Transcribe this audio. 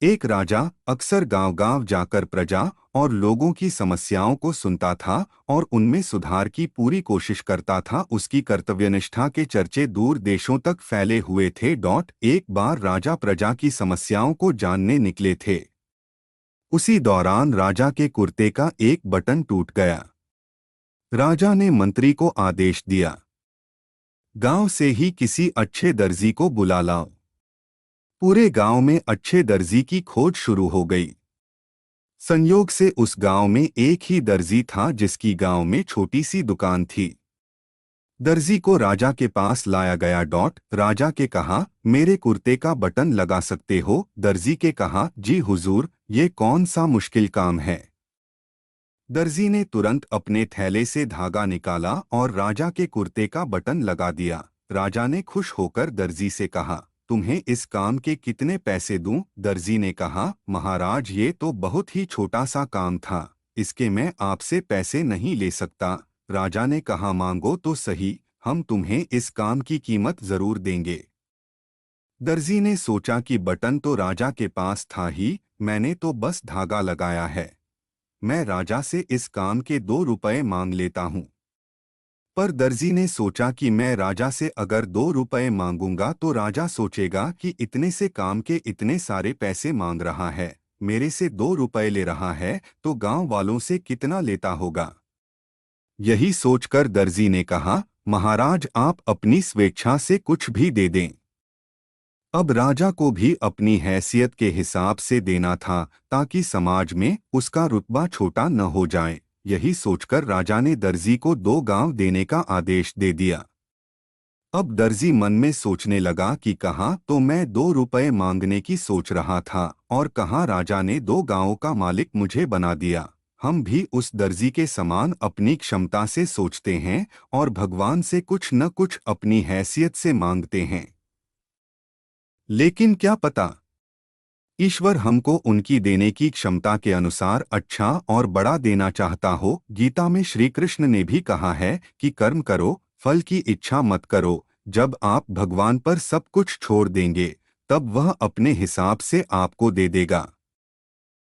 एक राजा अक्सर गांव-गांव जाकर प्रजा और लोगों की समस्याओं को सुनता था और उनमें सुधार की पूरी कोशिश करता था। उसकी कर्तव्यनिष्ठा के चर्चे दूर देशों तक फैले हुए थे। एक बार राजा प्रजा की समस्याओं को जानने निकले थे। उसी दौरान राजा के कुर्ते का एक बटन टूट गया। राजा ने मंत्री को आदेश दिया, गांव से ही किसी अच्छे दर्जी को बुला लाओ। पूरे गांव में अच्छे दर्जी की खोज शुरू हो गई। संयोग से उस गांव में एक ही दर्जी था जिसकी गांव में छोटी सी दुकान थी। दर्जी को राजा के पास लाया गया। राजा के कहा, मेरे कुर्ते का बटन लगा सकते हो? दर्जी के कहा, जी हुजूर, ये कौन सा मुश्किल काम है। दर्जी ने तुरंत अपने थैले से धागा निकाला और राजा के कुर्ते का बटन लगा दिया। राजा ने खुश होकर दर्जी से कहा, तुम्हें इस काम के कितने पैसे दूं? दर्जी ने कहा, महाराज, ये तो बहुत ही छोटा सा काम था, इसके मैं आपसे पैसे नहीं ले सकता। राजा ने कहा, मांगो तो सही, हम तुम्हें इस काम की कीमत जरूर देंगे। दर्जी ने सोचा कि बटन तो राजा के पास था ही, मैंने तो बस धागा लगाया है। मैं राजा से इस काम के 2 रुपए मांग लेता हूं। पर दर्जी ने सोचा कि मैं राजा से अगर 2 रुपए मांगूंगा तो राजा सोचेगा कि इतने से काम के इतने सारे पैसे मांग रहा है, मेरे से 2 रुपए ले रहा है तो गांव वालों से कितना लेता होगा। यही सोचकर दर्जी ने कहा, महाराज, आप अपनी स्वेच्छा से कुछ भी दे दें। अब राजा को भी अपनी हैसियत के हिसाब से देना था ताकि समाज में उसका रुतबा छोटा न हो जाए। यही सोचकर राजा ने दर्जी को 2 गांव देने का आदेश दे दिया। अब दर्जी मन में सोचने लगा कि कहाँ तो मैं 2 रुपए मांगने की सोच रहा था और कहाँ राजा ने 2 गांवों का मालिक मुझे बना दिया। हम भी उस दर्जी के समान अपनी क्षमता से सोचते हैं और भगवान से कुछ न कुछ अपनी हैसियत से मांगते हैं। लेकिन क्या पता, ईश्वर हमको उनकी देने की क्षमता के अनुसार अच्छा और बड़ा देना चाहता हो। गीता में श्री कृष्ण ने भी कहा है कि कर्म करो, फल की इच्छा मत करो। जब आप भगवान पर सब कुछ छोड़ देंगे, तब वह अपने हिसाब से आपको दे देगा।